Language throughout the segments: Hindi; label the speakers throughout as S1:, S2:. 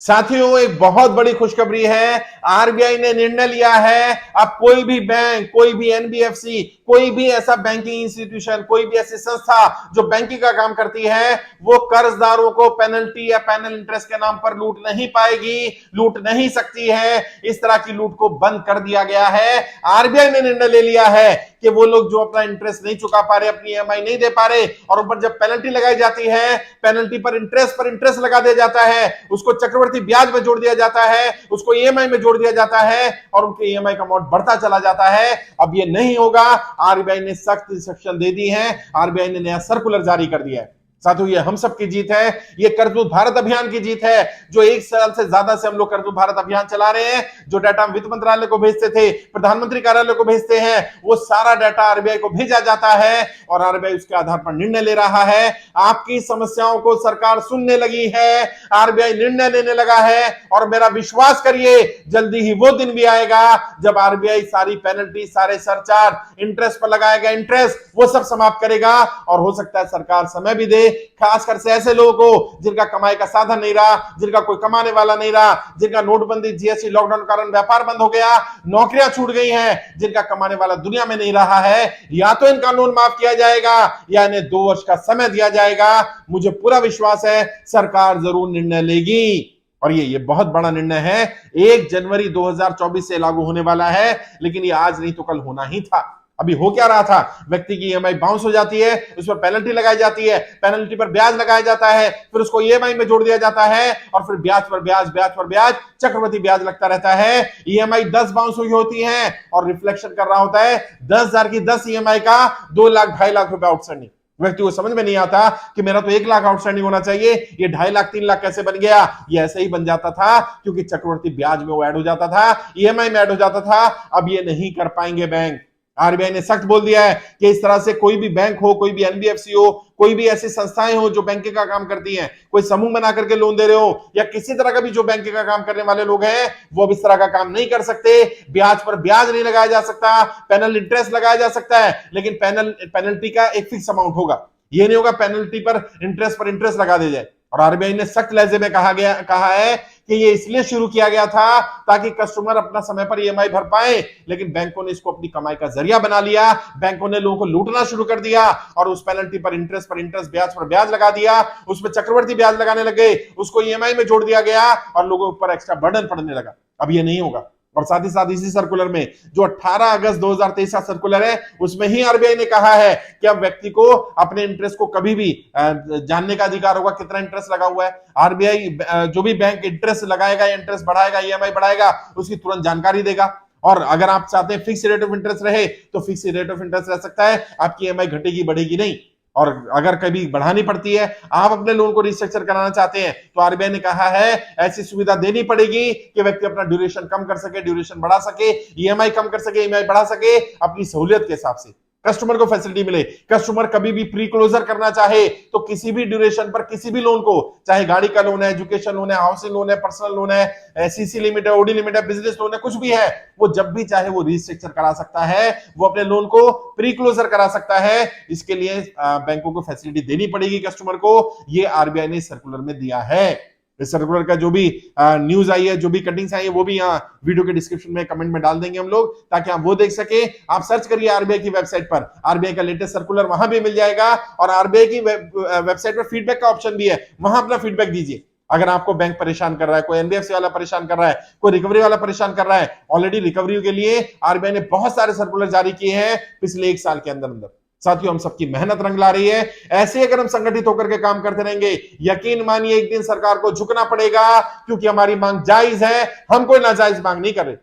S1: साथियों, एक बहुत बड़ी खुशखबरी है। आरबीआई ने निर्णय लिया है, अब कोई भी बैंक, कोई भी एनबीएफसी, कोई भी ऐसा बैंकिंग इंस्टीट्यूशन, कोई भी ऐसी संस्था जो बैंकिंग का काम करती है, वो कर्जदारों को पेनल्टी या पैनल इंटरेस्ट के नाम पर लूट नहीं पाएगी, लूट नहीं सकती है। इस तरह की लूट को बंद कर दिया गया है। आरबीआई ने निर्णय ले लिया है कि वो लोग जो अपना इंटरेस्ट नहीं चुका पा रहे, अपनी ईएमआई नहीं दे पा रहे, और ऊपर जब पेनल्टी लगाई जाती है, पेनल्टी पर इंटरेस्ट लगा दिया जाता है, उसको चक्रवर्ती ब्याज में जोड़ दिया जाता है, उसको ईएमआई में जोड़ दिया जाता है, और उनके ईएमआई का अमाउंट बढ़ता चला जाता है। अब ये नहीं होगा। आरबीआई ने सख्त इंस्ट्रक्शन दे दी है। आरबीआई ने नया सर्कुलर जारी कर दिया है। साथियों, ये हम सब की जीत है, ये कर्ज मुक्त भारत अभियान की जीत है। जो 1 साल से ज्यादा से हम लोग कर्ज मुक्त भारत अभियान चला रहे हैं, जो डाटा हम वित्त मंत्रालय को भेजते थे, प्रधानमंत्री कार्यालय को भेजते हैं, वो सारा डाटा आरबीआई को भेजा जाता है और आरबीआई उसके आधार पर निर्णय ले रहा है। आपकी समस्याओं को सरकार सुनने लगी है, आरबीआई निर्णय लेने लगा है, और मेरा विश्वास करिए, जल्दी ही वो दिन भी आएगा जब आरबीआई सारी पेनल्टी, सारे सरचार्ज, इंटरेस्ट पर लगाया गया इंटरेस्ट, वो सब समाप्त करेगा। और हो सकता है सरकार समय भी दे, खासकर से ऐसे लोगों को जिनका कमाई का साधन नहीं रहा, जिनका कोई कमाने वाला नहीं रहा, जिनका नोटबंदी, जीएसटी, लॉकडाउन के कारण व्यापार बंद हो गया, नौकरियां छूट गई हैं, जिनका कमाने वाला दुनिया में नहीं रहा है, या तो इनका लोन माफ किया जाएगा या इन्हें 2 वर्ष का समय दिया जाएगा। मुझे पूरा विश्वास है सरकार जरूर निर्णय लेगी, और ये बहुत बड़ा निर्णय है। 1 जनवरी 2024 से लागू होने वाला है, लेकिन ये आज नहीं तो कल होना ही था। अभी हो क्या रहा था, व्यक्ति की ईएमआई बाउंस हो जाती है, उस पर पेनल्टी लगाई जाती है, पेनल्टी पर ब्याज लगाया जाता है, फिर उसको ईएमआई में जोड़ दिया जाता है, और फिर ब्याज पर ब्याज, ब्याज पर ब्याज, चक्रवृद्धि ब्याज लगता रहता है। ईएमआई 10 बाउंस हुई होती है और रिफ्लेक्शन कर रहा होता है 10,000 की 10 ईएमआई का 2 लाख 2.5 लाख रुपए आउटस्टैंडिंग। व्यक्ति को समझ में नहीं आता कि मेरा तो 1 लाख आउटस्टैंडिंग होना चाहिए, ये 2.5 लाख 3 लाख कैसे बन गया। ये ऐसे ही बन जाता था क्योंकि चक्रवृद्धि ब्याज में वो ऐड हो जाता था, ईएमआई में ऐड हो जाता था। अब ये नहीं कर पाएंगे बैंक। आरबीआई ने सख्त बोल दिया है कि इस तरह से कोई भी बैंक हो, कोई भी एनबीएफसी हो, कोई भी ऐसी संस्थाएं हो जो बैंकिंग का काम करती हैं, कोई समूह बना करके लोन दे रहे हो, या किसी तरह का भी जो बैंकिंग का काम करने वाले लोग हैं, वो अब इस तरह का काम नहीं कर सकते। ब्याज पर ब्याज नहीं लगाया जा सकता, पैनल इंटरेस्ट लगाया जा सकता है, लेकिन पेनल्टी का एक फिक्स अमाउंट होगा। ये नहीं होगा पेनल्टी पर इंटरेस्ट लगा दे जाए। और आरबीआई ने सख्त लहजे में कहा है कि ये इसलिए शुरू किया गया था ताकि कस्टमर अपना समय पर ईएमआई भर पाए, लेकिन बैंकों ने इसको अपनी कमाई का जरिया बना लिया। बैंकों ने लोगों को लूटना शुरू कर दिया और उस पेनल्टी पर इंटरेस्ट, ब्याज पर ब्याज लगा दिया, उसमें चक्रवर्ती ब्याज लगाने लगे, उसको ईएमआई में जोड़ दिया गया और लोगों पर एक्स्ट्रा बर्डन पड़ने लगा। अब ये नहीं होगा। और साथ ही साथ इसी सर्कुलर में, जो 18 अगस्त 2023 का सर्कुलर है, उसमें ही आरबीआई ने कहा है कि अब व्यक्ति को अपने इंटरेस्ट को कभी भी जानने का अधिकार होगा, कितना इंटरेस्ट लगा हुआ है। आरबीआई जो भी बैंक इंटरेस्ट लगाएगा, इंटरेस्ट बढ़ाएगा, ईएमआई बढ़ाएगा, उसकी तुरंत जानकारी देगा। और अगर आप चाहते हैं फिक्स रेट ऑफ इंटरेस्ट रहे, तो फिक्स रेट ऑफ इंटरेस्ट रह सकता है, आपकी ईएमआई घटेगी, बढ़ेगी नहीं। और अगर कभी बढ़ानी पड़ती है, आप अपने लोन को रिस्ट्रक्चर कराना चाहते हैं, तो आरबीआई ने कहा है ऐसी सुविधा देनी पड़ेगी कि व्यक्ति अपना ड्यूरेशन कम कर सके, ड्यूरेशन बढ़ा सके, ईएमआई कम कर सके, ईएमआई बढ़ा सके, अपनी सहूलियत के हिसाब से कस्टमर को फैसिलिटी मिले। कस्टमर कभी भी प्री क्लोजर करना चाहे तो किसी भी ड्यूरेशन पर किसी भी लोन को, चाहे गाड़ी का लोन है, एजुकेशन लोन है, हाउसिंग लोन है, पर्सनल लोन है, सीसी लिमिट है, ओडी लिमिट है, बिजनेस लोन है, कुछ भी है, वो जब भी चाहे वो रिस्ट्रक्चर करा सकता है, वो अपने लोन को प्री क्लोजर करा सकता है। इसके लिए बैंकों को फैसिलिटी देनी पड़ेगी कस्टमर को। ये आरबीआई ने सर्कुलर में दिया है। इस सर्कुलर का जो भी न्यूज आई है, जो भी कटिंग्स आई है, वो भी यहाँ वीडियो के डिस्क्रिप्शन में कमेंट में डाल देंगे हम लोग, ताकि आप वो देख सके। आप सर्च करिए आरबीआई की वेबसाइट पर, आरबीआई का लेटेस्ट सर्कुलर वहां भी मिल जाएगा। और आरबीआई की वेबसाइट पर फीडबैक का ऑप्शन भी है, वहां अपना फीडबैक दीजिए। अगर आपको बैंक परेशान कर रहा है, कोई एनबीएफसी वाला परेशान कर रहा है, कोई रिकवरी वाला परेशान कर रहा है, ऑलरेडी रिकवरी के लिए आरबीआई ने बहुत सारे सर्कुलर जारी किए हैं पिछले 1 साल के अंदर अंदर। साथियों, हम सबकी मेहनत रंग ला रही है। ऐसे अगर हम संगठित होकर के काम करते रहेंगे, यकीन मानिए एक दिन सरकार को झुकना पड़ेगा, क्योंकि हमारी मांग जायज है। हम कोई नाजायज मांग नहीं कर रहे।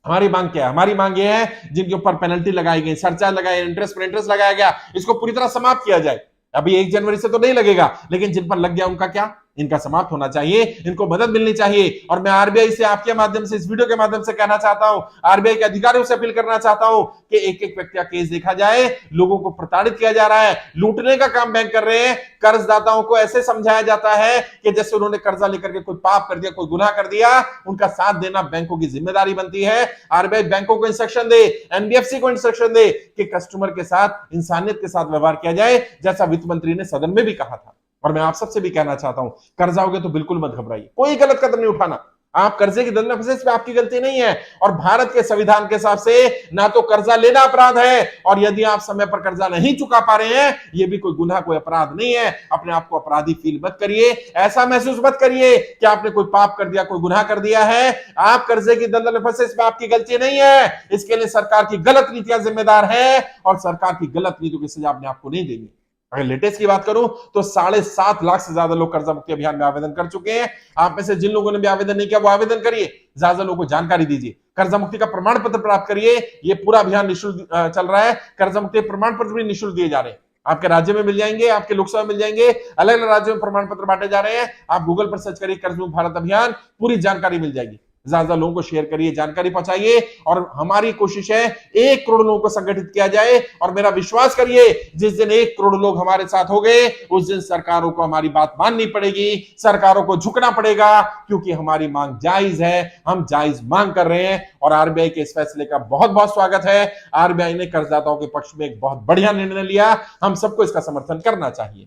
S1: हमारी मांग क्या है? हमारी मांग ये है जिनके ऊपर पेनल्टी लगाई गई, सरचार्ज लगाए, इंटरेस्ट पर इंटरेस्ट लगाया गया, इसको पूरी तरह समाप्त किया जाए। अभी 1 जनवरी से तो नहीं लगेगा, लेकिन जिन पर लग गया उनका क्या? इनका समाप्त होना चाहिए, इनको मदद मिलनी चाहिए। और मैं आरबीआई से आपके माध्यम से, इस वीडियो के माध्यम से कहना चाहता हूं, आरबीआई के अधिकारियों से अपील करना चाहता हूं कि एक एक व्यक्ति का केस देखा जाए। लोगों को प्रताड़ित किया जा रहा है, लूटने का काम बैंक कर रहे हैं। कर्जदाताओं को ऐसे समझाया जाता है कि जैसे उन्होंने कर्जा लेकर के कोई पाप कर दिया, कोई गुनाह कर दिया। उनका साथ देना बैंकों की जिम्मेदारी बनती है। आरबीआई बैंकों को इंस्ट्रक्शन दे, एनबीएफसी को इंस्ट्रक्शन दे कि कस्टमर के साथ इंसानियत के साथ व्यवहार किया जाए, जैसा वित्त मंत्री ने सदन में भी कहा था। और मैं आप सबसे भी कहना चाहता हूं, कर्जाओगे तो बिल्कुल मत घबराइए, कोई गलत कदम नहीं उठाना। आप कर्जे की दलदल में फंसे, इसमें आपकी गलती नहीं है। और भारत के संविधान के हिसाब से ना तो कर्जा लेना अपराध है, और यदि आप समय पर कर्जा नहीं चुका पा रहे हैं, यह भी कोई गुनाह, कोई अपराध नहीं है। अपने आप को अपराधी फील मत करिए, ऐसा महसूस मत करिए कि आपने कोई पाप कर दिया, कोई गुनाह कर दिया है। आप कर्जे की दलदल में फंसे, इसमें आपकी गलती नहीं है। इसके लिए सरकार की गलत नीतियां जिम्मेदार है, और सरकार की गलत नीतियों की सजा आपने आपको नहीं देनी। अगर लेटेस्ट की बात करूं तो 7.5 लाख से ज्यादा लोग कर्जा मुक्ति अभियान में आवेदन कर चुके हैं। आप में से जिन लोगों ने भी आवेदन नहीं किया, वो आवेदन करिए, ज्यादा लोगों को जानकारी दीजिए, कर्जा मुक्ति का प्रमाण पत्र प्राप्त करिए। ये पूरा अभियान निःशुल्क चल रहा है। कर्जा मुक्ति प्रमाण पत्र भी निःशुल्क दिए जा रहे हैं, आपके राज्य में मिल जाएंगे, आपके लोकसभा में मिल जाएंगे, अलग अलग राज्यों में प्रमाण पत्र बांटे जा रहे हैं। आप गूगल पर सर्च करिए कर्ज मुक्त भारत अभियान, पूरी जानकारी मिल जाएगी। ज्यादा लोगों को शेयर करिए, जानकारी पहुंचाइए, और हमारी कोशिश है 1 करोड़ लोगों को संगठित किया जाए। और मेरा विश्वास करिए, जिस दिन 1 करोड़ लोग हमारे साथ हो गए, उस दिन सरकारों को हमारी बात माननी पड़ेगी, सरकारों को झुकना पड़ेगा, क्योंकि हमारी मांग जायज है, हम जायज मांग कर रहे हैं। और आरबीआई के इस फैसले का बहुत बहुत स्वागत है। आरबीआई ने कर्जदाताओं के पक्ष में एक बहुत बढ़िया निर्णय लिया, हम सबको इसका समर्थन करना चाहिए।